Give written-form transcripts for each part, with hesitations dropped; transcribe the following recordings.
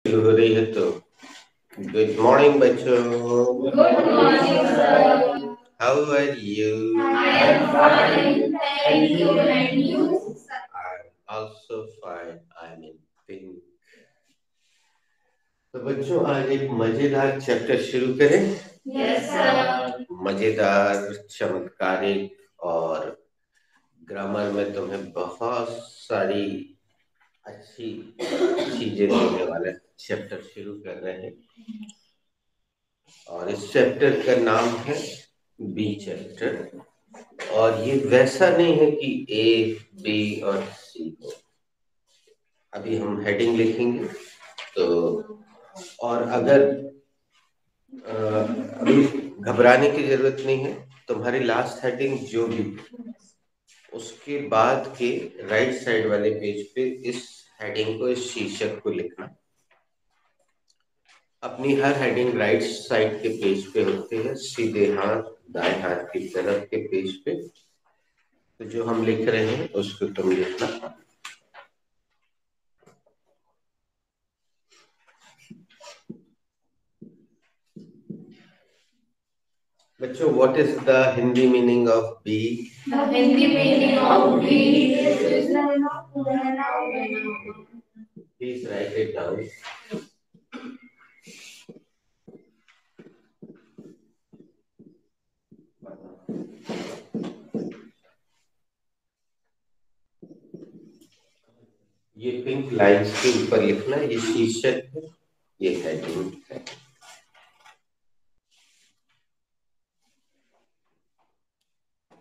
शुरू हो रही है तो गुड मॉर्निंग बच्चों। Good morning sir. How are you? I am fine, thank you. And you? I am also fine. I am in pink. तो बच्चों आज एक मजेदार चैप्टर शुरू करें। Yes sir. मजेदार, चमत्कारिक और ग्रामर में तुम्हें बहुत सारी अच्छी चीजें देने वाला चैप्टर शुरू कर रहे हैं और इस चैप्टर का नाम है बी चैप्टर। और ये वैसा नहीं है कि ए, बी और सी हो। अभी हम हेडिंग लिखेंगे तो, और अगर अभी घबराने की जरूरत नहीं है। तुम्हारी लास्ट हेडिंग जो भी उसके बाद के राइट साइड वाले पेज पे इस हेडिंग को, इस शीर्षक को लिखना। अपनी हर हेडिंग राइट साइड के पेज पे होती है, सीधे हाथ दाएं हाथ की तरफ के पेज पे। तो जो हम लिख रहे हैं उसको तुम लिखना। बच्चों, what is the Hindi meaning of bee? The Hindi meaning of bee is please write it down. ये पिंक लाइन्स के ऊपर लिखना। ये शीर्षक है, ये हेडिंग है।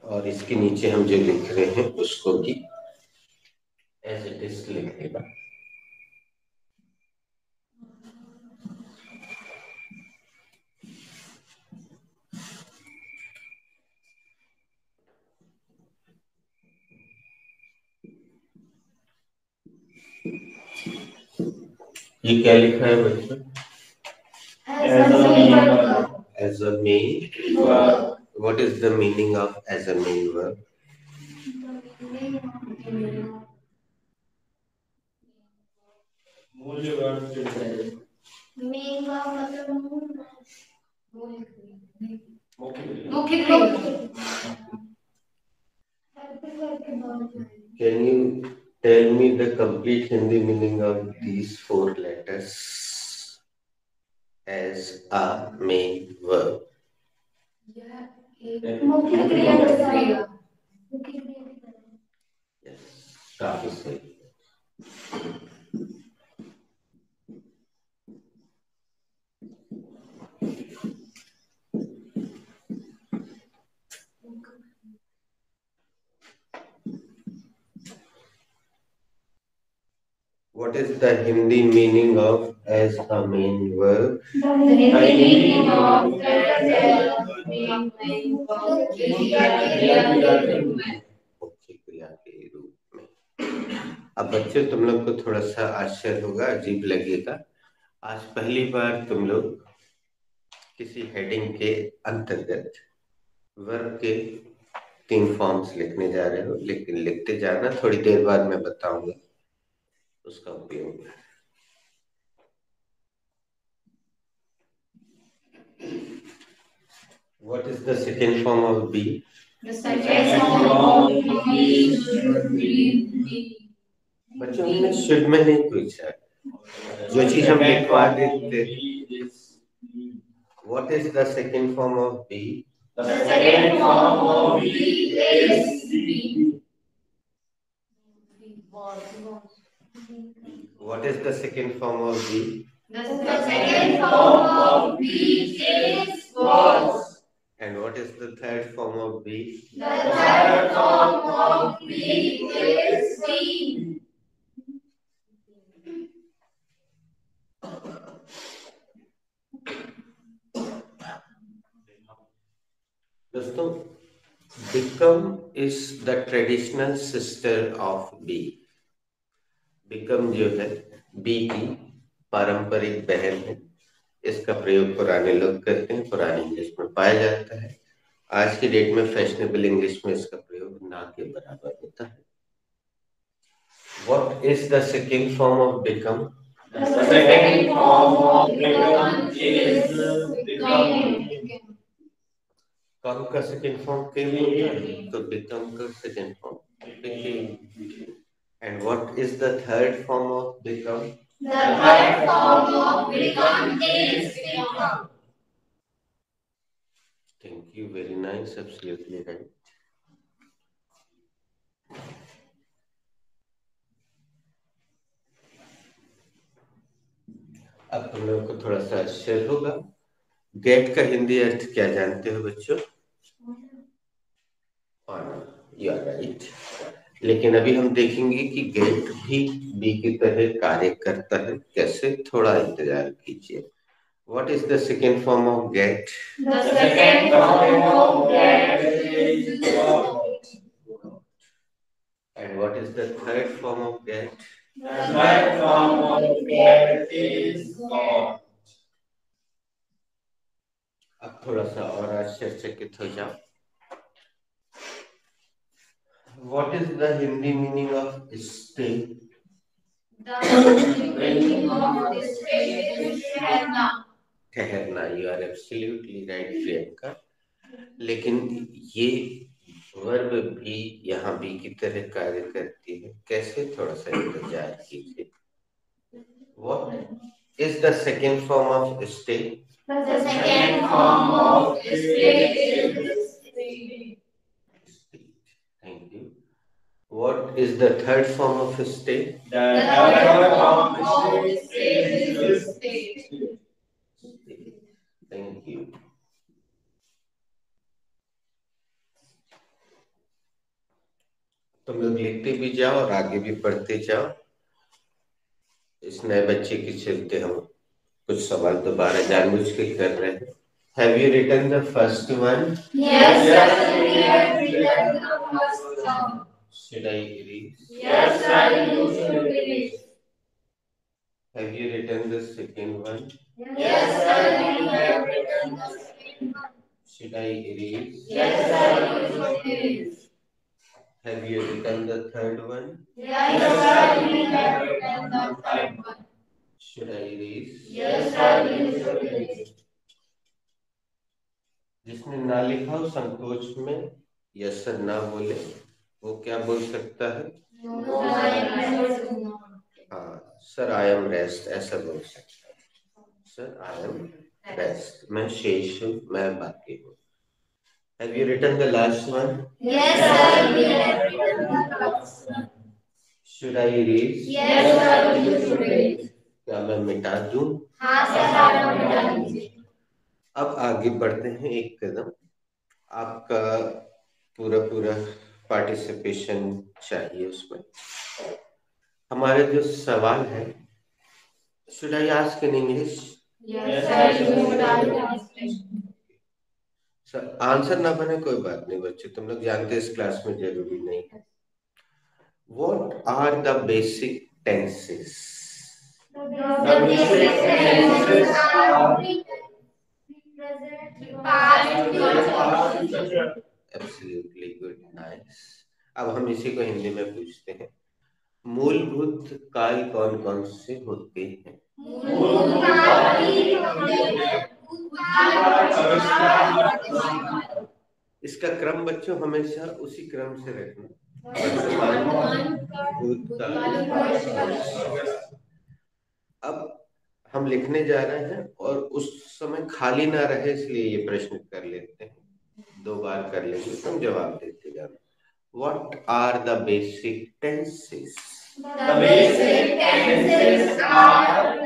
और इसके नीचे हम जो लिख रहे हैं उसको भी एज इट इज लिख देना। ये क्या लिखा है बच्चों? As a main verb. What is the meaning of as a main verb? मूल्य वर्ग मेन का मतलब मुख्य क्रिया। Can you tell me the complete Hindi meaning of these four letters as a main verb? मुख्य क्रिया। Yes, काफी सही। What is the Hindi meaning of as a main verb? The Hindi meaning of as main verb मुख्य क्रिया के रूप में। अब बच्चों, तुम लोग को थोड़ा सा आश्चर्य होगा, अजीब लगेगा। आज पहली बार तुम लोग किसी हेडिंग के अंतर्गत वर्ब के 3 फॉर्म्स लिखने जा रहे हो, लेकिन लिखते जाना, थोड़ी देर बाद मैं बताऊंगा उसका उपयोग। What is the second form of be? The second form of be should be. बच्चों, हमने शुड में नहीं पूछा, जो चीज हम लिखवा देते। What is the second form of be? The second form of be is be. What is the second form of be? The second form of be is was. And what is the third form of be? The third form of be is seen. दोस्तों, become is the traditional sister of be. become जो है be की पारंपरिक बहन है। इसका प्रयोग पुराने लोग करते हैं, पुरानी इंग्लिश में पाया जाता है। आज की डेट में फैशनेबल इंग्लिश में इसका प्रयोग ना के बराबर होता है। What is the second form of become? The second form of become is becoming. कम का सेकेंड फॉर्म केम होता है, तो बिकम का second form became. And what is the third form of become? The third form of become is become. Thank you, very nice, absolutely right. अब तुम लोग को थोड़ा सा आश्चर्य होगा, गेट का हिंदी अर्थ क्या जानते हो बच्चों? You are right. लेकिन अभी हम देखेंगे कि गेट भी बी की तरह कार्य करता है. कैसे? थोड़ा इंतजार कीजिए. What is the second form of get? The second form of get is got. And what is the third form of get? The third form of get is got. अब थोड़ा सा और आश्चर्यचकित हो जाओ. What is the Hindi meaning of stay? The meaning of stay is ठहरना. ठहरना. You are absolutely right, Priyanka. लेकिन ये वर्ब भी यहाँ भी की तरह कार्य करती है. कैसे? थोड़ा सा इंतजार कीजिए. What is the second form of stay? The second form of stay is stay. Thank you. What is the third form of stay? The third form of stay is stay. Thank you. तुम लोग लिखते भी जाओ और आगे भी पढ़ते जाओ. इस नए बच्चे के चलते हम कुछ सवाल दोबारा जानबूझ के कर रहे हैं. Have you written the first one? Yes, sir. We have written the first one. Should I erase? Yes, sir. You should erase. Have you written the second one? Yes, sir. We have written the second one. Should I erase? Yes, sir. You should erase. Have you written the third one? Yes, sir. We have written the third one. Should I erase? Yes, sir. You should erase. जिसने ना लिखा हो संकोच में yes sir ना बोले, वो क्या बोल सकता है? No, sir. हाँ, सर आई एम रेस्ट ऐसा बोल सकता है. Sir I am rest. मैं शेष हूँ, मैं बाकी हूँ. Have you written the last one? Yes, sir. We have written the last one. Should I erase? Yes, sir. You should erase. क्या मैं मिटा दूं? हाँ, सर. आप मिटा दीजिए. अब आगे बढ़ते हैं एक कदम. आपका पूरा पार्टिसिपेशन चाहिए उसमें. हमारे जो सवाल है, should I ask in English? Yes, sir. You should ask. Sir answer ना बने कोई बात नहीं बच्चे, तुम लोग जानते इस क्लास में जरूरी नहीं है. What are the basic tenses? The basic tenses are past, future. Absolutely good, nice. अब हम इसी को हिंदी में पूछते हैं. मूलभूत काल कौन कौन से होते हैं? इसका क्रम बच्चों हमेशा उसी क्रम से रखना. अब हम लिखने जा रहे हैं और उस समय खाली ना रहे, इसलिए ये प्रश्न कर लेते हैं. 2 बार कर लेंगे, तुम जवाब देते जाना. What are the basic tenses? The basic tenses are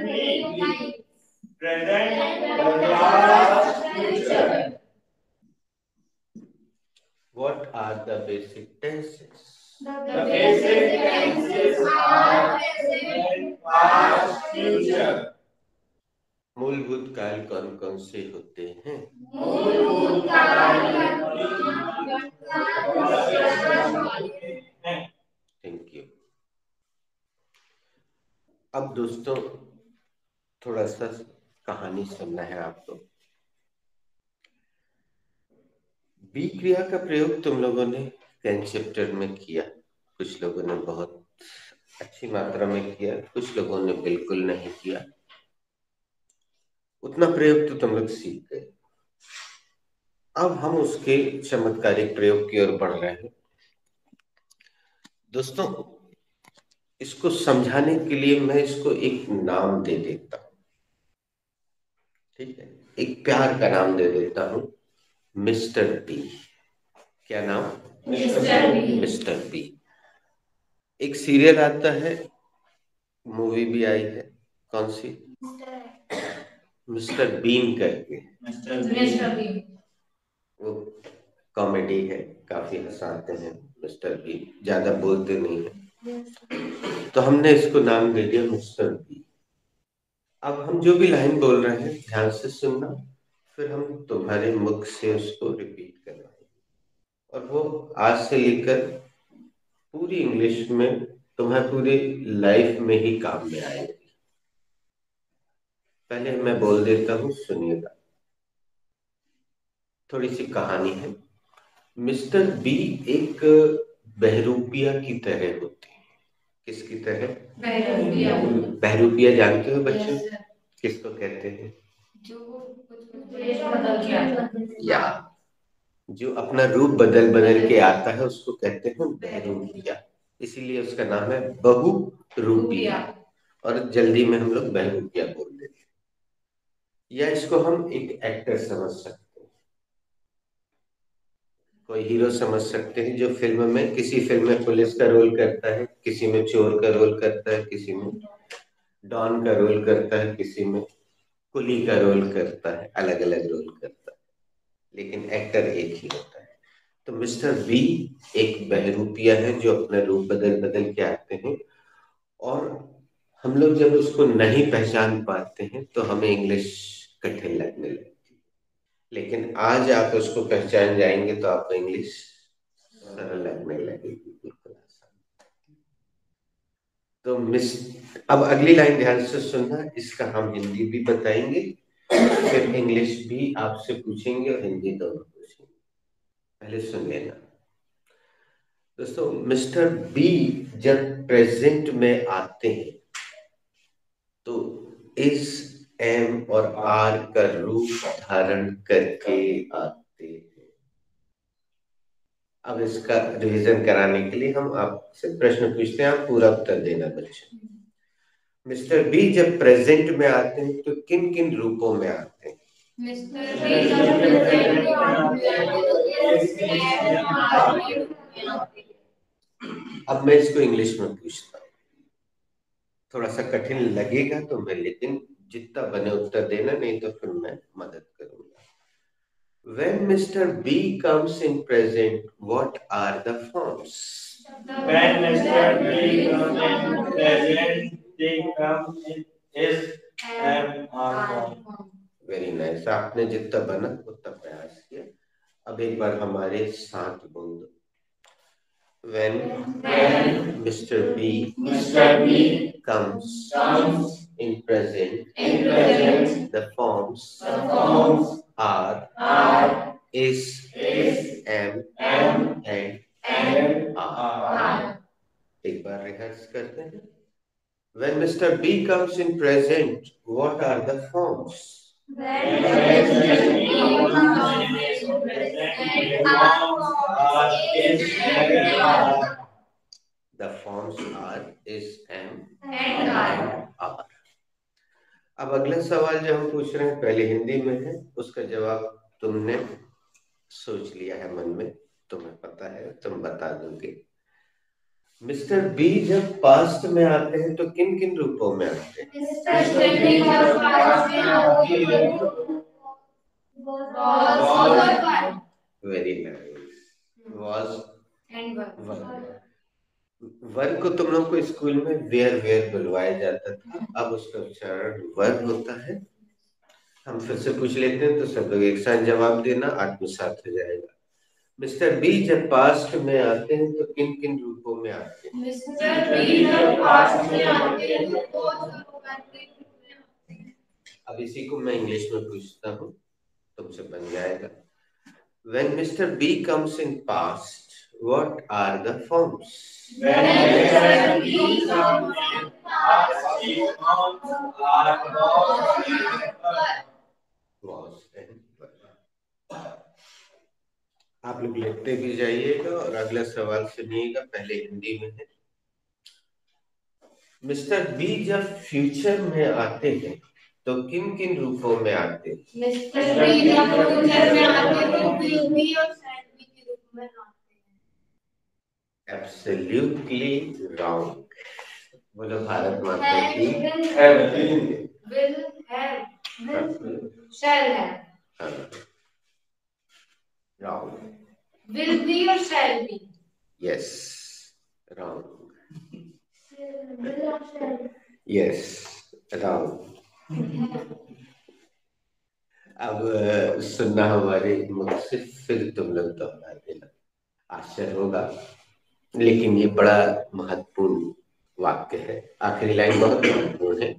present, past, future. What are the basic tenses? The basic tenses are present, past, future. मूलभूत काल कौन कौन से होते हैं? मूलभूत काल थैंक यू. अब दोस्तों थोड़ा सा कहानी सुनना है आपको. बी क्रिया का प्रयोग तुम लोगों ने 10th चैप्टर में किया. कुछ लोगों ने बहुत अच्छी मात्रा में किया, कुछ लोगों ने बिल्कुल नहीं किया। उतना प्रयोग तो तुम लोग सीख गए। अब हम उसके चमत्कारिक प्रयोग की ओर बढ़ रहे हैं। दोस्तों, इसको समझाने के लिए मैं इसको एक नाम दे देता हूं, ठीक है? एक प्यार का नाम दे देता हूं, मिस्टर बी। क्या नाम? Mister B. Mister B. एक सीरियल आता है, मूवी भी आई है, कौन सी? मिस्टर बीन करके। Mister B. वो कॉमेडी है, काफी हंसाते हैं मिस्टर बी, ज्यादा बोलते नहीं है, तो हमने इसको नाम दे दिया मिस्टर बी। अब हम जो भी लाइन बोल रहे हैं ध्यान से सुनना, फिर हम तुम्हारे मुख से उसको रिपीट करना है, और वो आज से लेकर पूरी इंग्लिश में तुम्हारे पूरी लाइफ में ही काम में आएगी। पहले मैं बोल देता हूँ, सुनिएगा। थोड़ी सी कहानी है। मिस्टर बी एक बहरूपिया की तरह होते हैं। किसकी तरह? बहरूपिया। बहरूपिया जानते हो बच्चे? किसको कहते हैं? जो कुछ बदल के आता है। या जो अपना रूप बदल बदल के आता है उसको कहते हैं बहरूपिया। इसीलिए उसका नाम है बहु रूपिया, और जल्दी में हम लोग बहरूपिया बोल देते हैं। या इसको हम एक एक्टर समझ सकते हैं, कोई हीरो समझ सकते हैं जो फिल्म में, किसी फिल्म में पुलिस का रोल करता है, किसी में चोर का रोल करता है, किसी में डॉन का रोल करता है, किसी में कुली का रोल करता है, अलग अलग रोल करता है, लेकिन एक्टर एक ही होता है। तो मिस्टर बी एक बहरूपिया है जो अपना रूप बदल बदल के आते हैं, और हम लोग जब उसको नहीं पहचान पाते हैं तो हमें इंग्लिश कठिन लगने लगती है, लेकिन आज आप उसको पहचान जाएंगे तो आपको इंग्लिश सरल लगने लगेगी, बिल्कुल आसान। तो अब अगली लाइन ध्यान से सुनना, इसका हम हिंदी भी बताएंगे, फिर इंग्लिश भी आपसे पूछेंगे और हिंदी दोनों पूछेंगे। पहले सुन लेना दोस्तों। मिस्टर बी जब प्रेजेंट में आते हैं तो इस एम और आर का रूप धारण करके आते हैं। अब इसका रिवीजन कराने के लिए हम आपसे प्रश्न पूछते हैं, आप पूरा उत्तर देना बच्चे। मिस्टर बी जब प्रेजेंट में आते हैं तो किन किन रूपों में आते हैं? मिस्टर बी जब प्रेजेंट में आते हैं तो इस एम आर के रूप में आते हैं। अब मैं इसको इंग्लिश में पूछता हूँ, थोड़ा सा कठिन लगेगा तो मैं, लेकिन जितना बने उत्तर देना, नहीं तो फिर मैं मदद करूंगा। When Mr. B comes in present, what are the forms? When Mr. B comes in present, they come in is M R form. Very nice. आपने जितना बना उतना प्रयास किया। अब एक बार हमारे साथ बोल दो। When Mr. B comes in present, the forms are is, am, and are. एक बार रिहर्स करते हैं। When Mr. B comes in present, what are the forms? When Mr. B comes in present, are is and are. The forms are is, am, And are. अब अगला सवाल जो हम पूछ रहे हैं पहले हिंदी में है, उसका जवाब तुमने सोच लिया है मन में, तुम्हें पता है, तुम बता दोगे। मिस्टर बी जब पास्ट में आते हैं तो किन किन रूपों में आते हैं? मिस्टर बी जब पास्ट में आते हैं was very nice. was and वर। वर को तुम लोग को स्कूल में वेयर वेयर बुलवाया जाता था, अब उसका उच्चारण वर होता है। हम फिर से पूछ लेते हैं तो सब लोग एक साथ जवाब देना, आत्मसात हो जाएगा। मिस्टर बी जब पास्ट में आते हैं तो किन किन रूपों में आते हैं? मिस्टर बी जब पास्ट में आते हैं तो अब इसी को मैं इंग्लिश में पूछता हूँ, तुमसे बन जाएगा। When Mr. B comes in past, what are the forms? When Mr. B comes in, she forms are Was and were. आप लोग लिखते भी जाइएगा और अगला सवाल सुनिएगा, पहले हिंदी में है। मिस्टर बी जब फ्यूचर में आते हैं तो किन किन रूपों में आते हैं? मिस्टर बी जब फ्यूचर में आते हैं तो विल बी और शैल बी के रूप में आते हैं। Absolutely wrong. बोलो भारत माता की। Will have shall have. Wrong. Will be और shall be. Yes, wrong. Yes, wrong. अब सुनना हमारे मुख से, फिर तुम लोग दोहरा देना, आश्चर्य होगा, लेकिन ये बड़ा महत्वपूर्ण वाक्य है। आखिरी लाइन बहुत महत्वपूर्ण है,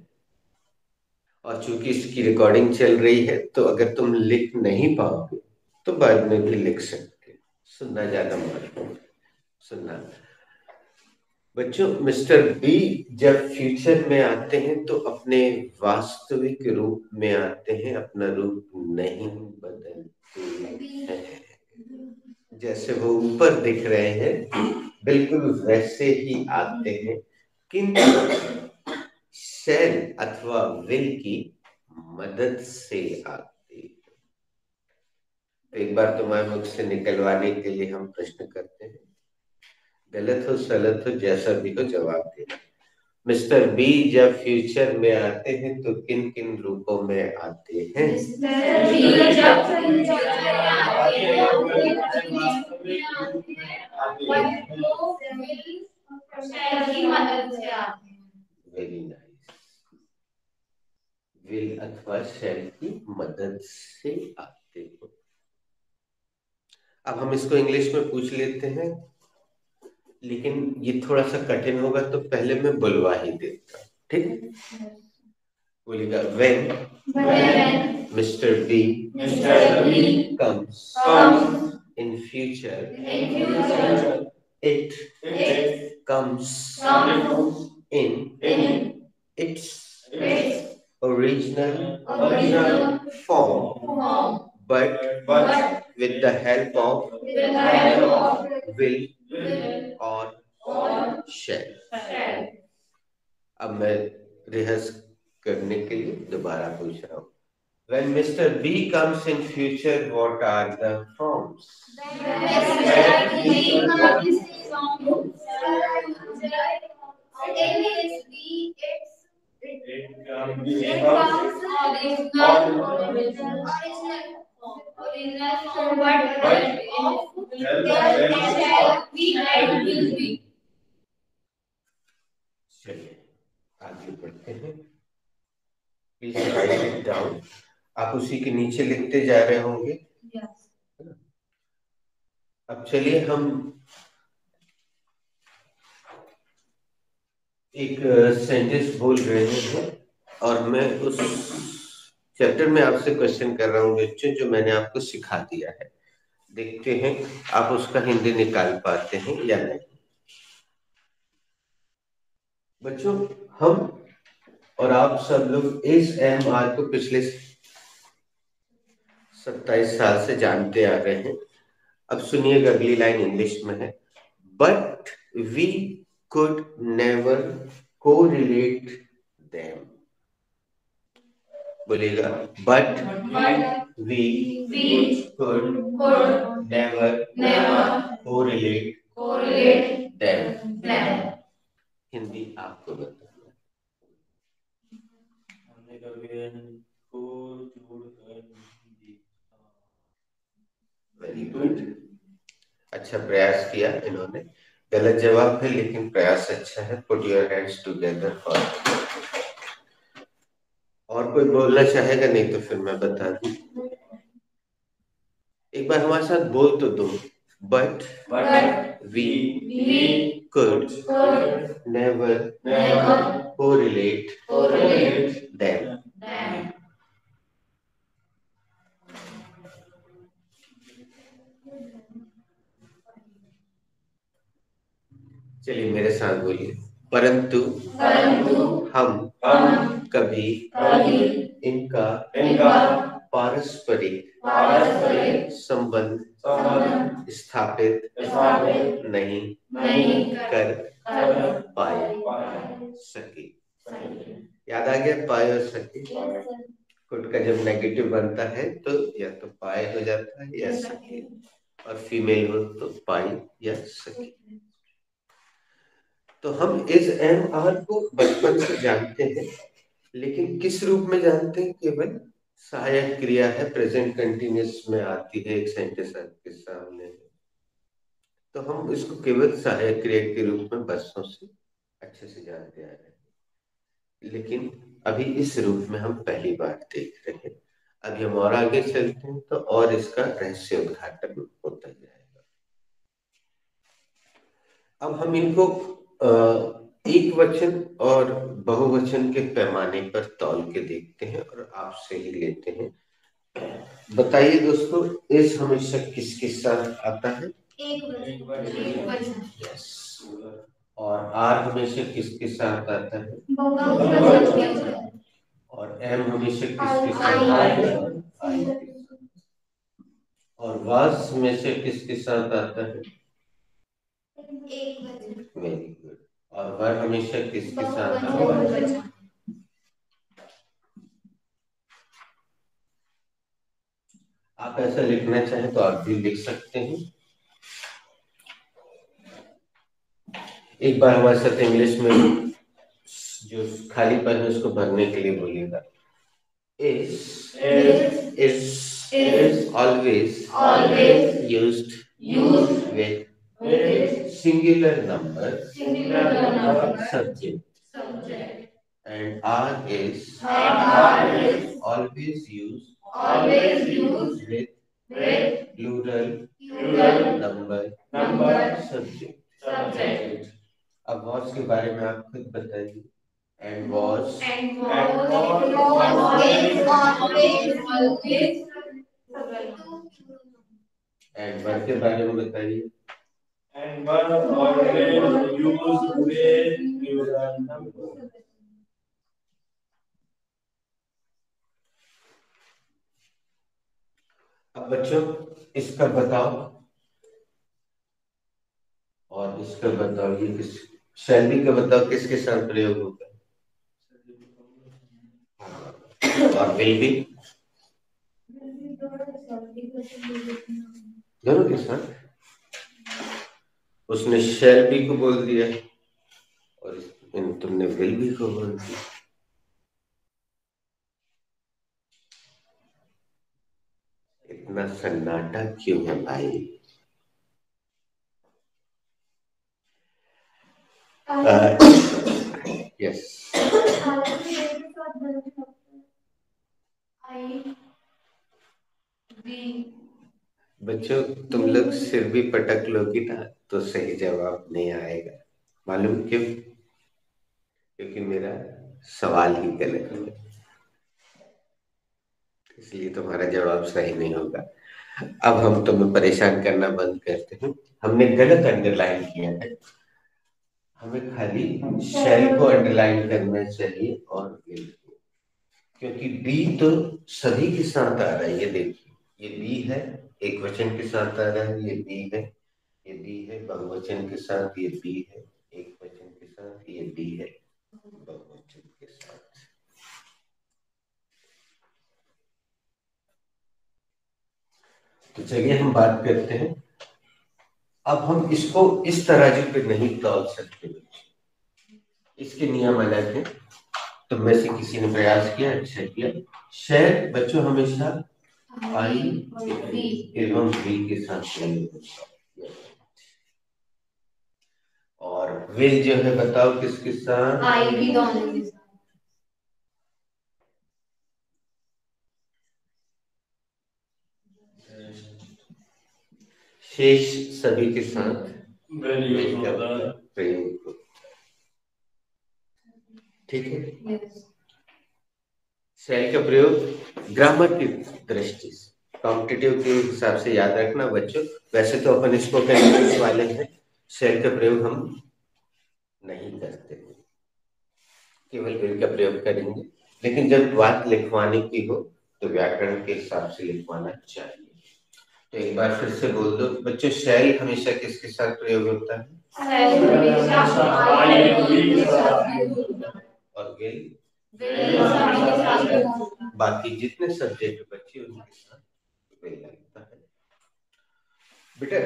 और चूंकि इसकी रिकॉर्डिंग चल रही है तो अगर तुम लिख नहीं पाओगे तो बाद में भी लिख सकते। सुनना ज्यादा महत्वपूर्ण है, सुनना। बच्चों, मिस्टर बी जब फ्यूचर में आते हैं तो अपने वास्तविक रूप में आते हैं, अपना रूप नहीं बदलते हैं। जैसे वो ऊपर दिख रहे हैं बिल्कुल वैसे ही आते हैं, किंतु शैल अथवा विल की मदद से आते हैं। एक बार तुम्हारे मुख से निकलवाने के लिए हम प्रश्न करते हैं, गलत हो सलत हो जैसा भी हो जवाब देना। मिस्टर बी जब फ्यूचर में आते हैं तो किन किन रूपों में आते हैं? मिस्टर बी जब फ्यूचर में आते हैं तो किन शैल की मदद से आते हैं। Very nice. विल अथवा शैल की मदद से आते हैं। अब हम इसको इंग्लिश में पूछ लेते हैं, लेकिन ये थोड़ा सा कठिन होगा तो पहले मैं बुलवा ही देता हूँ, ठीक है? बोलिएगा, when Mr. B comes in future, it comes in its original form, but with the help of will or shall। अब मैं रिहर्स करने के लिए दोबारा पूछ रहा हूँ। When Mr. B comes in future, what are the forms? चलिए आगे बढ़ते हैं। Please write it down. आप उसी के नीचे लिखते जा रहे होंगे। अब चलिए हम एक सेंटेंस बोल रहे हैं और मैं उस चैप्टर में आपसे क्वेश्चन कर रहा हूँ बच्चों, जो मैंने आपको सिखा दिया है। देखते हैं आप उसका हिंदी निकाल पाते हैं या नहीं। बच्चों, हम और आप सब लोग इस AMR को पिछले 27 साल से जानते आ रहे हैं। अब सुनिएगा, अगली लाइन इंग्लिश में है। But we could never correlate them. बोलिएगा, but we could never correlate them. Hindi आपको बताना। वेरी गुड, अच्छा प्रयास किया इन्होंने। गलत जवाब है लेकिन प्रयास अच्छा है। Put your hands together for. और कोई बोलना चाहेगा? नहीं तो फिर मैं बता दूं। एक बार हमारे साथ बोल तो दो। But we could never correlate them. चलिए मेरे साथ बोलिए। परंतु हम कभी इनका पारस्परिक संबंध स्थापित नहीं कर पाए सके। याद आ गया? पाए और सके। कुड का जब नेगेटिव बनता है तो या तो पाए हो जाता है या सके, और फीमेल हो तो पाई या सके। तो हम इस एम आर को बचपन से जानते हैं, लेकिन किस रूप में जानते हैं? केवल सहायक क्रिया है, प्रेजेंट कंटिन्यूअस में आती है एक सेंटेंस के सामने, तो हम इसको केवल सहायक क्रिया के रूप में बरसों से अच्छे से जानते आ रहे हैं, लेकिन अभी इस रूप में हम पहली बार देख रहे हैं। अभी हम और आगे चलते हैं तो और इसका रहस्य उद्घाटन होता जाएगा। अब हम इनको एक वचन और बहुवचन के पैमाने पर तौल के देखते हैं और आपसे ही लेते हैं। बताइए दोस्तों, इस हमेशा किसके साथ आता है? एक वचन। यस। और आर हमेशा किसके साथ आता है? बहुवचन। और एम हमेशा किसके साथ आता है? और वास में से किसके साथ आता है? एक वचन। Very good. और वर हमेशा किसके साथ आता है? आप ऐसा लिखना चाहें तो आप भी लिख सकते हैं। एक बार हमारे साथ इंग्लिश में जो खाली पन है उसको भरने के लिए बोलिएगा। is always used with singular number subject, and are is always used with plural number subject. अब was के बारे में आप खुद बताइए। And was and were के बारे में बताइए। And were always used with plural number. अब बच्चों इसका बताओ और इसका बताओ, ये किस शैली का बताओ किसके साथ प्रयोग होगा? और विल भी दोनों के साथ। उसने शैल भी को बोल दिया और तुमने विल भी को बोल दिया। इतना सन्नाटा क्यों है भाई? यस। बच्चों तुम लोग सिर भी पटक लोगी ना तो सही जवाब नहीं आएगा। मालूम क्यों? क्योंकि मेरा सवाल ही गलत है, इसलिए तुम्हारा जवाब सही नहीं होगा। अब हम तुम्हें परेशान करना बंद करते हैं। हमने गलत अंडरलाइन किया है, हमें खाली शैल को अंडरलाइन करना चाहिए और विल को, क्योंकि बी तो सभी के साथ आ रहा है। ये देखिए, ये बी है, एक वचन के साथ आ रहा है, ये बी है, ये बी है बहुवचन के साथ, ये बी है एक वचन के साथ, ये बी है बहुवचन के साथ। तो चलिए हम बात करते हैं। अब हम इसको इस तराजू पे नहीं तौल सकते, इसके नियम अलग है। तो में से किसी ने प्रयास किया, अच्छा किया। शैल बच्चों हमेशा आई एवं वी के साथ प्रयोग होता है, और विल जो है बताओ किसके साथ? आई भी दोनों के साथ। शेष सभी के साथ विल का प्रयोग होता है। ठीक है। शैल का प्रयोग ग्रामर की दृष्टि से, कॉम्पिटिटिव के हिसाब से याद रखना बच्चों। वैसे तो अपन स्पोकन इंग्लिश वाले हैं, शैल का प्रयोग हम नहीं करते, केवल विल का प्रयोग करेंगे। लेकिन जब बात लिखवाने की हो तो व्याकरण के हिसाब से लिखवाना चाहिए। तो एक बार फिर से बोल दो बच्चों, शैल हमेशा किसके साथ प्रयोग होता है? और विल बाकी जितने सब्जेक्ट बच्चे उनके साथ विल लगता है। बेटा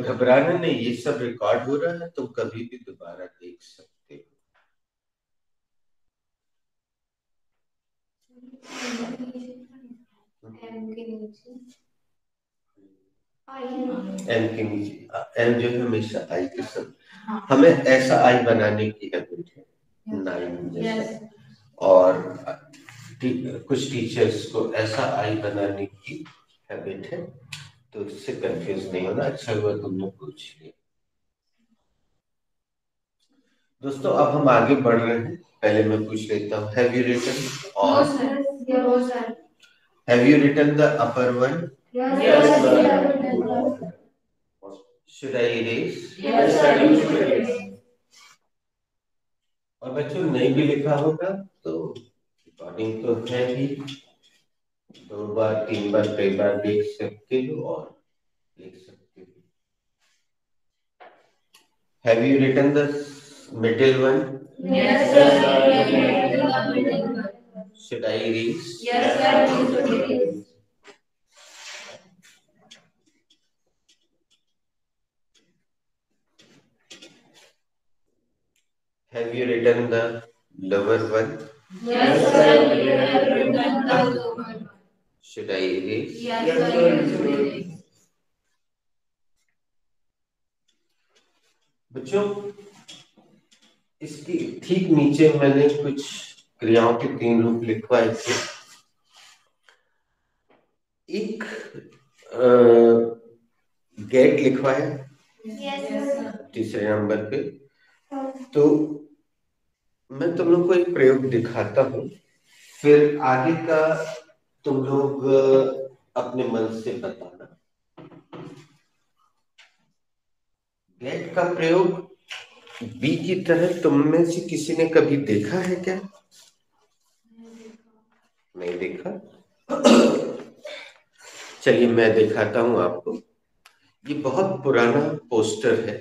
घबराना नहीं, ये सब रिकॉर्ड हो रहा है, तुम कभी भी दोबारा देख सकते हो। एम के नीचे एम जो है हमेशा आई के साथ। हमें ऐसा आई बनाने की हैबिट है, 9 जैसा। और कुछ टीचर्स को ऐसा आई बनाने की हैबिट है, तो इससे कंफ्यूज नहीं होना। अच्छा हुआ तुमने पूछ लिया। दोस्तों अब हम आगे बढ़ रहे हैं, पहले मैं पूछ लेता हूँ, have you written all? Have you written the upper one? Should I erase? और बच्चों नहीं भी लिखा होगा तो रिकॉर्डिंग तो है ही, 2 बार 3 बार कई बार देख सकते हो और लिख सकते हो। Have you written the middle one? Should I erase? Have you written the lower one? Should I erase? बच्चों इसकी ठीक नीचे मैंने कुछ क्रियाओं के 3 रूप लिखवाए थे। एक गेट लिखवाया तीसरे नंबर पे। तो मैं तुम लोग को एक प्रयोग दिखाता हूँ, फिर आगे का तुम लोग अपने मन से बताना। गेट का प्रयोग बी की तरह तुम में से किसी ने कभी देखा है क्या? नहीं देखा? चलिए मैं दिखाता हूं आपको। ये बहुत पुराना पोस्टर है,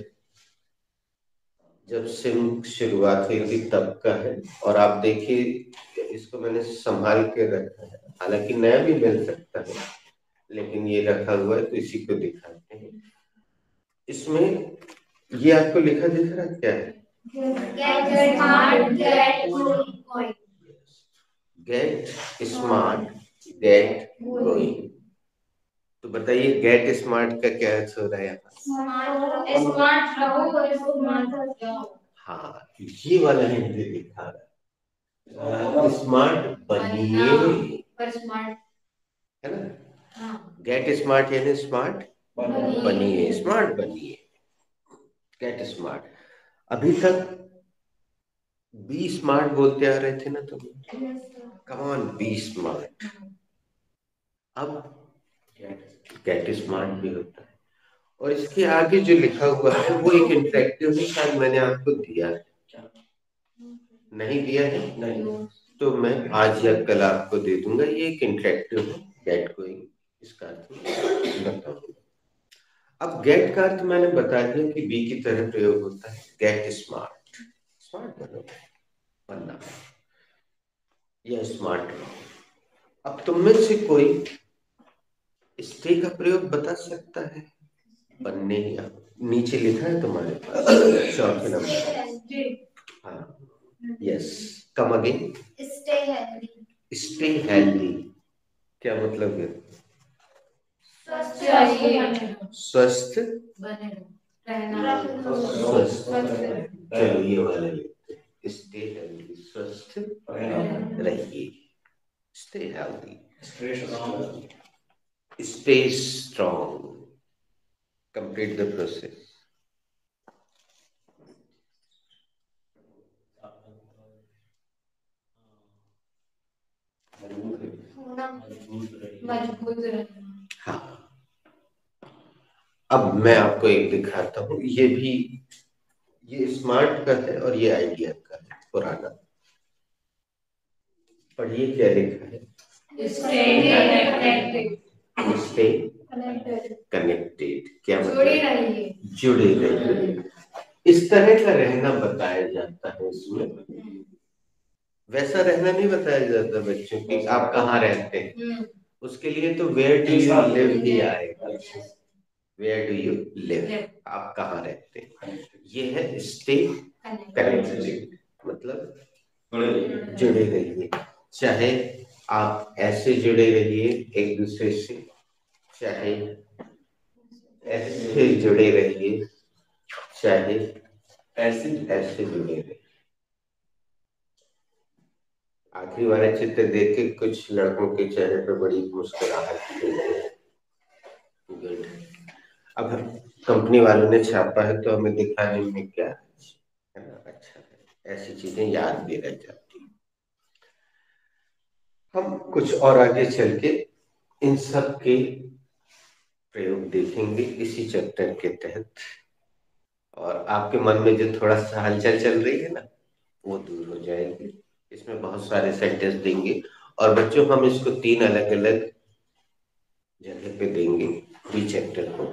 जब सिम शुरुआत हुई थी तब का है। और आप देखिए इसको मैंने संभाल के रखा है, हालांकि नया भी मिल सकता है, लेकिन ये रखा हुआ है तो इसी को दिखाते हैं। इसमें ये आपको लिखा दिख रहा है क्या है? Gate smart get going. तो बताइए गेट स्मार्ट का क्या अर्थ हो रहा है यहाँ? हाँ, ये वाला हिंदी दिखा रहा है, स्मार्ट बनिए, है ना? गेट स्मार्ट यानी स्मार्ट बनिए, स्मार्ट बनिए, गेट स्मार्ट। अभी तक बी स्मार्ट बोलते आ रहे थे ना तुम? Come on, be smart. अब गेट स्मार्ट भी होता है। और इसके आगे जो लिखा हुआ है वो एक इंटरेक्टिव है, शायद मैंने आपको दिया है, नहीं दिया है? नहीं, तो मैं आज या कल आपको दे दूंगा। ये एक इंटरेक्टिव है, गेट गोइंग, इसका अर्थ बताऊंगा। अब गेट का अर्थ मैंने बता दिया कि बी की तरह प्रयोग होता है, गेट स्मार्ट, स्मार्ट बनना या स्मार्ट रहो। अब तुम में से कोई स्टे का प्रयोग बता सकता है? बनने या नीचे लिखा है तुम्हारे पास 4 नंबर। हाँ, yes, come again. Stay healthy क्या मतलब है? स्वस्थ स्वस्थ। चलो ये वाले लिखते हैं, स्टे हेल्दी, स्वस्थ रहिए। Stay healthy, stay strong, complete the process. हाँ, अब मैं आपको एक दिखाता हूँ। ये भी ये स्मार्ट का है और ये आइडिया का है पुराना। पढ़िए क्या लिखा है? Stay connected. क्या मतलब? जुड़े रहिए। इस तरह का रहना बताया जाता है इसमें। वैसा रहना नहीं बताया जाता बच्चों की आप कहाँ रहते हैं, उसके लिए तो वेयर डू यू लिव ही आएगा। वेयर डू यू लिव, आप कहाँ रहते हैं। ये है स्टे कनेक्टेड, मतलब जुड़े रहिए। चाहे आप ऐसे जुड़े रहिए एक दूसरे से, चाहे ऐसे जुड़े रहिए, चाहे ऐसे ऐसे जुड़े रहिए। आखिरी वाला चित्र देख के कुछ लड़कों के चेहरे पर बड़ी मुस्कुराहट थी। गुड। अब कंपनी वालों ने छापा है तो हमें दिखाने में क्या है ना, अच्छा है, ऐसी चीजें याद भी रह जाती। हम कुछ और आगे चल के इन सब के प्रयोग देखेंगे इसी चैप्टर के तहत, और आपके मन में जो थोड़ा सा हलचल चल रही है ना वो दूर हो जाएगी। इसमें बहुत सारे सेंटेंस देंगे और बच्चों हम इसको 3 अलग अलग जगह पे देंगे बी चैप्टर को।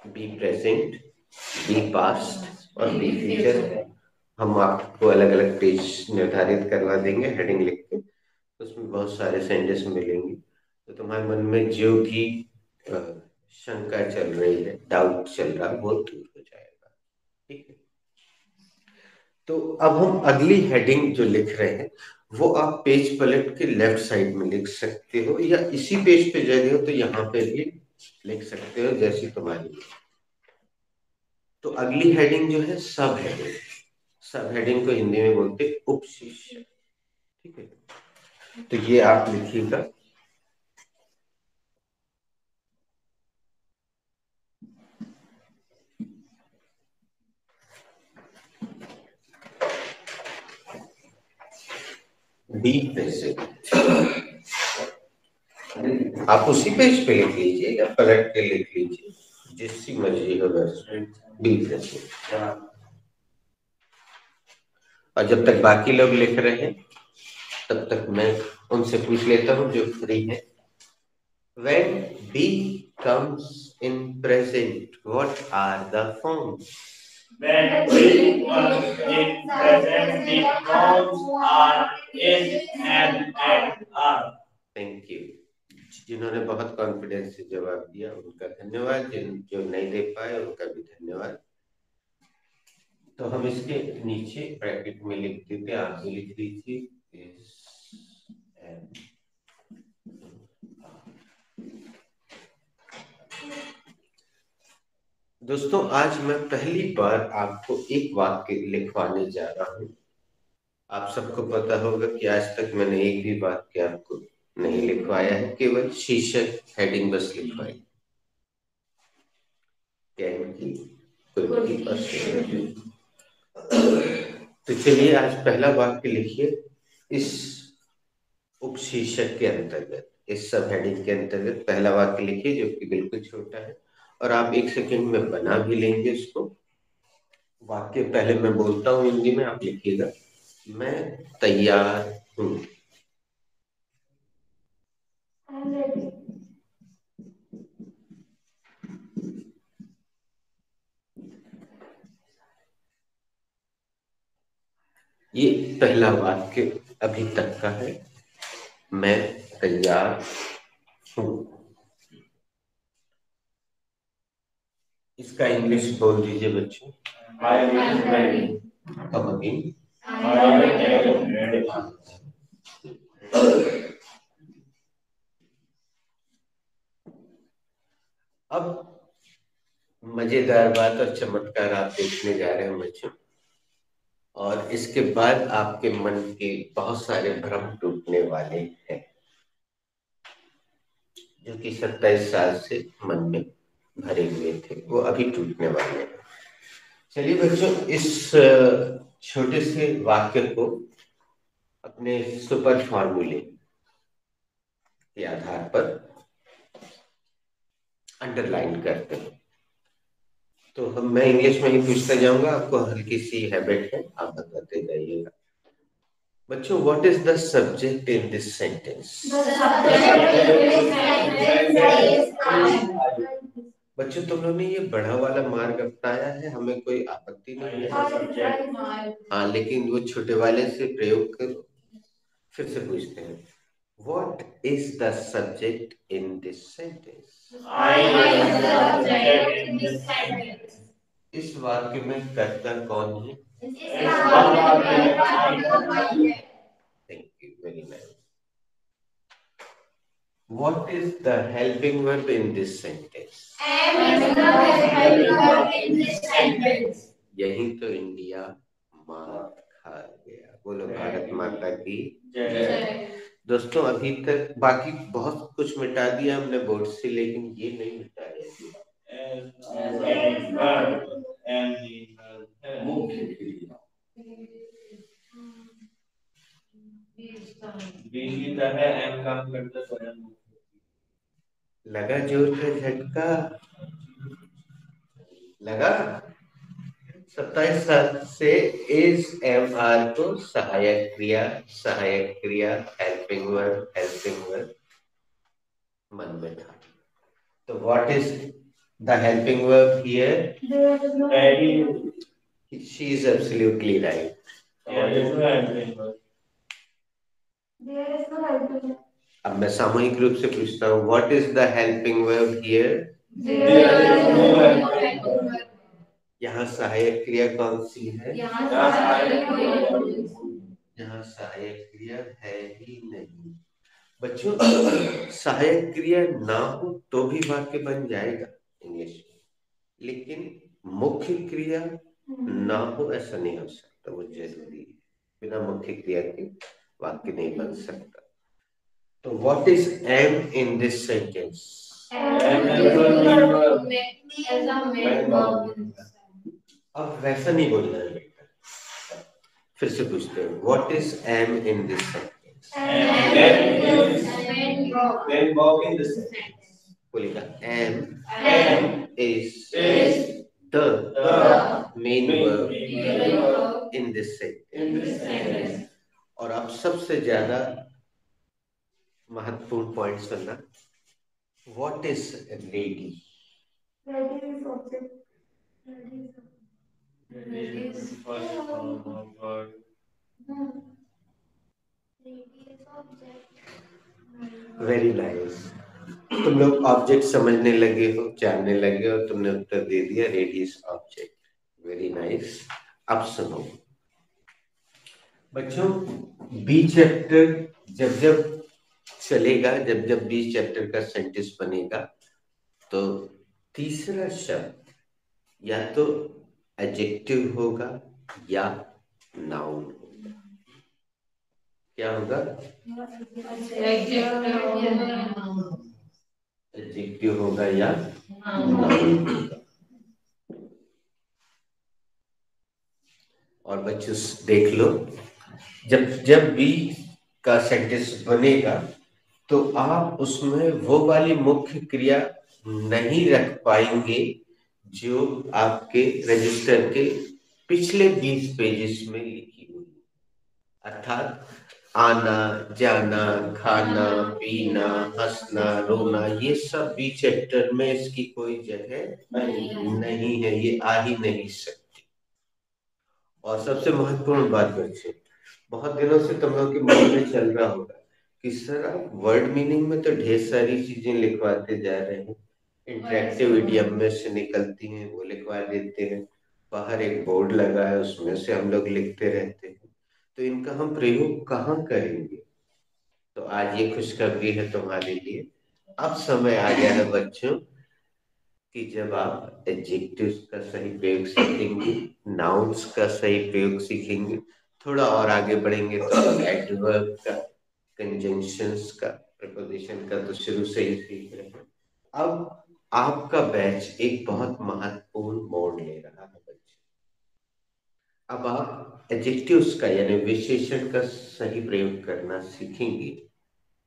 बी प्रेजेंट, बी पास्ट और बी फ्यूचर। हम आपको अलग अलग पेज निर्धारित करवा देंगे हेडिंग लिख के, उसमें बहुत सारे सेंटेंस मिलेंगे। तो तुम्हारे मन में जो भी शंका चल रही है, डाउट चल रहा है, वो दूर हो जाएगा। ठीक है, तो अब हम अगली हेडिंग जो लिख रहे हैं वो आप पेज पलट के लेफ्ट साइड में लिख सकते हो, या इसी पेज पे जगह हो तो यहाँ पे भी लिख सकते हो जैसी तुम्हारी। तो अगली हेडिंग जो है सब हेडिंग। सब हेडिंग को हिंदी में बोलते उपशीर्षक। ठीक है, तो ये आप लिखिएगा। Be present. आप उसी पेज पे लिख लीजिए या पलट के लिख लीजिए, जिसकी मर्जी हो वैसे। Be present. और जब तक बाकी लोग लिख रहे हैं तब तक मैं उनसे पूछ लेता हूं जो फ्री है। When B comes in present, what are the forms? When we comes in present, the forms are is and are. Thank you. जिन्होंने बहुत कॉन्फिडेंस से जवाब दिया उनका धन्यवाद, जो नहीं दे पाए उनका भी धन्यवाद। तो हम इसके नीचे ब्रैकेट में लिख देते, आप भी लिख दीजिए is and। दोस्तों आज मैं पहली बार आपको एक वाक्य लिखवाने जा रहा हूं। आप सबको पता होगा कि आज तक मैंने एक भी वाक्य आपको नहीं लिखवाया है, केवल शीर्षक हेडिंग बस लिखवाई। तो चलिए आज पहला वाक्य लिखिए इस उपशीर्षक के अंतर्गत, इस सब हेडिंग के अंतर्गत पहला वाक्य लिखिए जो कि बिल्कुल छोटा है और आप 1 सेकंड में बना भी लेंगे इसको। वाक्य पहले मैं बोलता हूँ हिंदी में, आप लिखिएगा। मैं तैयार हूँ। ये पहला वाक्य अभी तक का है, मैं तैयार हूँ। इसका इंग्लिश बोल दीजिए बच्चों। I am ready. अब अगेन। I am ready. अब मजेदार बात और चमत्कार आप देखने जा रहे हैं बच्चों, और इसके बाद आपके मन के बहुत सारे भ्रम टूटने वाले हैं जो कि 27 साल से मन में भरे हुए थे, वो अभी टूटने वाले हैं। चलिए बच्चों इस छोटे से वाक्य को अपने सुपर फॉर्मूले के आधार पर अंडरलाइन करते हैं। तो मैं इंग्लिश में ही पूछते जाऊंगा, आपको हल्की सी हैबिट है, आप बताते जाइएगा। बच्चों, what is the subject in this sentence? बच्चों, तुम लोगों ने ये बड़ा वाला मार्ग अपनाया है, हमें कोई आपत्ति नहीं है। हाँ, लेकिन वो छोटे वाले से प्रयोग करो। फिर से पूछते हैं, what is the subject in this sentence? इस वाक्य में कर्ता कौन है? Thank you, very nice. What is the helping verb in this sentence? यही तो इंडिया मात खा गया। बोलो भारत माता की जय। दोस्तों, अभी तक बाकी बहुत कुछ मिटा दिया हमने बोर्ड से, लेकिन ये नहीं मिटाया। मुख्य क्रिया लगा जोर का झटका, लगा। 27 से इस एम आर को सहायक क्रिया हेल्पिंग वर्ब मन में था। तो what is the helping verb here? She is absolutely right. अब मैं सामूहिक रूप से पूछता हूँ, what is the helping verb here? यहाँ सहायक क्रिया कौन सी है? यहाँ सहायक क्रिया है ही नहीं। बच्चों, सहायक क्रिया ना हो तो भी वाक्य बन जाएगा इंग्लिश में, लेकिन मुख्य क्रिया ना हो ऐसा नहीं हो सकता, वो जरूरी है। बिना मुख्य क्रिया के वाक्य नहीं बन सकता। तो what is M in this sentence? अब वैसा नहीं बोलना है बेटा, फिर से पूछते हैं, what is M in this sentence? बोलेगा am is the main verb in this sentence. और आप सबसे ज्यादा महत्वपूर्ण पॉइंट सुनना, what is ready? Very nice. तुम लोग ऑब्जेक्ट समझने लगे हो, जानने लगे हो, तुमने उत्तर दे दिया, ready is object. Very nice. अब सुनो बच्चों, बी चैप्टर जब जब चलेगा, जब जब बी चैप्टर का सेंटेंस बनेगा, तो तीसरा शब्द या तो एडजेक्टिव होगा या नाउन होगा। क्या होगा? एडजेक्टिव होगा या नाउन होगा। और बच्चों देख लो, जब जब बी का सेंटेंस बनेगा तो आप उसमें वो वाली मुख्य क्रिया नहीं रख पाएंगे जो आपके रजिस्टर के पिछले 20 पेजेस में लिखी हुई, अर्थात आना, जाना, खाना, पीना, हंसना, रोना, ये सब बी चैप्टर में इसकी कोई जगह नहीं है, ये आ ही नहीं सकती। और सबसे महत्वपूर्ण बात बच्चे, बहुत दिनों से तुम लोग के मन में चल रहा होगा कि सर आप वर्ड मीनिंग में तो ढेर सारी चीजें लिखवाते जा रहे हैं, इंटरेक्टिव इडियम में से निकलती हैं वो लिखवा देते हैं, बाहर एक बोर्ड लगा है उसमें से हम लोग लिखते रहते हैं, तो इनका हम प्रयोग कहाँ करेंगे? तो आज ये खुशखबरी है तुम्हारे लिए, अब समय आ गया है बच्चों कि जब आप एडजेक्टिव्स का सही प्रयोग सीखेंगे, नाउन्स का सही प्रयोग सीखेंगे, थोड़ा और आगे बढ़ेंगे तो एडवर्ब का, कंजंक्शंस का, प्रीपोजिशन का तो शुरू से ही सीख रहे हैं। अब आपका बैच एक बहुत महत्वपूर्ण मोड़ ले रहा है बच्चे। अब आप एडजेक्टिव्स का यानी विशेषण का सही प्रयोग करना सीखेंगे,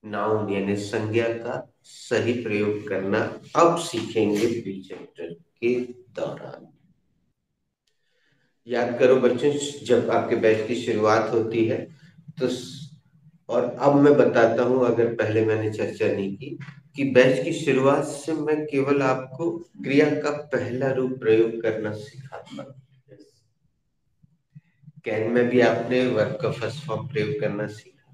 नाउन यानी संज्ञा का सही प्रयोग करना अब सीखेंगे बी चैप्टर के दौरान। याद करो बच्चों, जब आपके बैच की शुरुआत होती है तो और अब मैं बताता हूं, अगर पहले मैंने चर्चा नहीं की, कि बैच की शुरुआत से मैं केवल आपको क्रिया का पहला रूप प्रयोग करना सिखाता हूं। कैन में भी आपने वर्ब का फर्स्ट फॉर्म प्रयोग करना सीखा,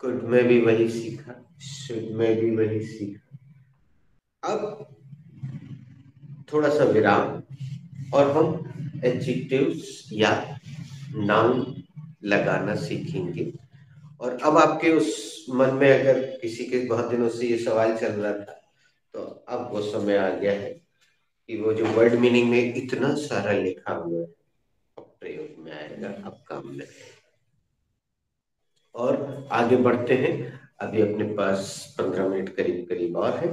कुड में भी वही सीखा, शुड में भी वही सीखा। अब थोड़ा सा विराम और हम एडजेक्टिव्स या नाउन लगाना सीखेंगे। और अब आपके उस मन में अगर किसी के बहुत दिनों से ये सवाल चल रहा था, तो अब वो समय आ गया है कि वो जो वर्ड मीनिंग में इतना सारा लिखा हुआ है अब प्रयोग में आएगा, अब काम में आएगा। और आगे बढ़ते हैं, अभी अपने पास 15 मिनट करीब करीब और है।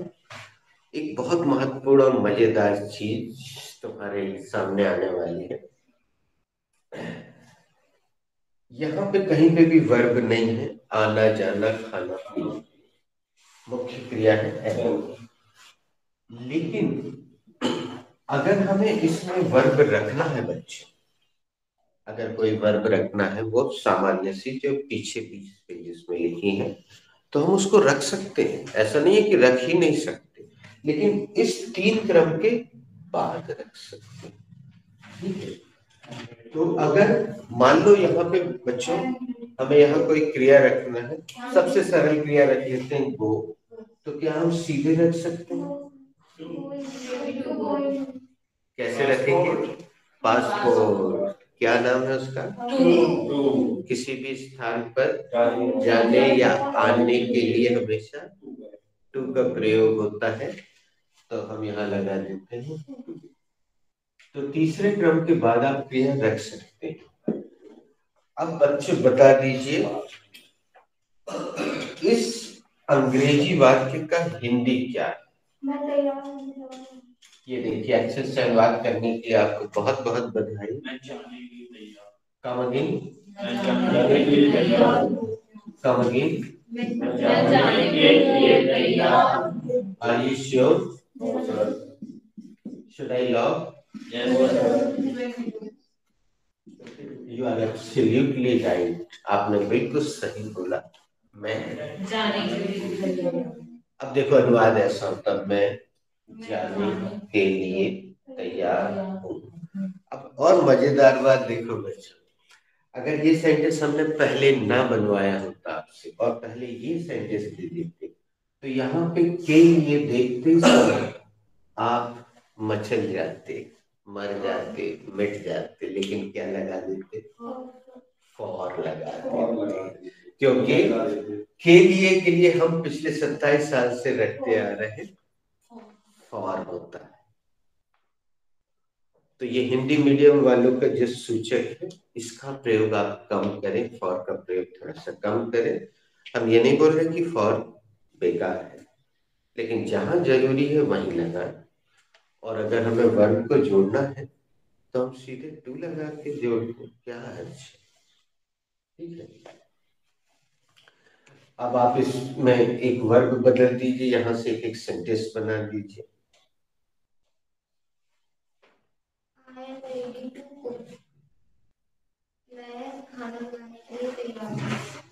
एक बहुत महत्वपूर्ण और मजेदार चीज तुम्हारे सामने आने वाली है। यहाँ पे कहीं पे भी वर्ब नहीं है, आना जाना खाना पीना मुख्य क्रिया है। लेकिन अगर हमें इसमें वर्ब रखना है बच्चे, अगर कोई वर्ब रखना है, वो सामान्य सी जो पीछे 20 पेजेस में लिखी है, तो हम उसको रख सकते हैं, ऐसा नहीं है कि रख ही नहीं सकते, लेकिन इस 3 क्रम के बाद रख सकते हैं। ठीक है, तो अगर मान लो यहाँ पे बच्चों हमें यहाँ कोई क्रिया रखना है, सबसे सरल क्रिया रख लेते हैं गो, तो क्या हम सीधे रख सकते हैं? कैसे रखेंगे? पासपोर्ट, क्या नाम है उसका? किसी भी स्थान पर जाने या आने के लिए हमेशा टू का प्रयोग होता है, तो हम यहाँ लगा देते हैं। तो तीसरे क्रम के बाद आप क्रिया रख सकते हैं। अब बच्चे बता दीजिए, इस अंग्रेजी वाक्य का हिंदी क्या है? ये देखिए, अच्छे से अनुवाद करने के लिए आपको बहुत बहुत बधाई। Come again, come again. Are you sure? Should I log? You are absolutely right. आपने बिल्कुल सही बोला। मैं अब देखो अनुवाद ऐसा होता, मैं जाने के लिए तैयार हूँ। अब और मजेदार बात देखो बच्चों, अगर ये सेंटेंस हमने पहले ना बनवाया होता आपसे और पहले ये सेंटेंस दे देते, तो यहाँ पे के लिए देखते समय आप मचल जाते, मर जाते, मिट जाते, लेकिन क्या लगा देते? फॉर लगा देते, क्योंकि के लिए हम पिछले 27 साल से रखते आ रहे हैं, फॉर होता है। तो ये हिंदी मीडियम वालों का जो सूचक है, इसका प्रयोग आप कम करें, फॉर का प्रयोग थोड़ा सा कम करें। हम ये नहीं बोल रहे कि फॉर बेकार है, लेकिन जहां जरूरी है वहीं लगाएं। और अगर हमें वर्ब को जोड़ना है तो हम सीधे टू लगा के जोड़ दें, क्या है? ठीक है, अब आप इसमें एक वर्ब बदल दीजिए, यहां से एक सेंटेंस बना दीजिए। मैं खाना बनाने के लिए तैयार हूँ।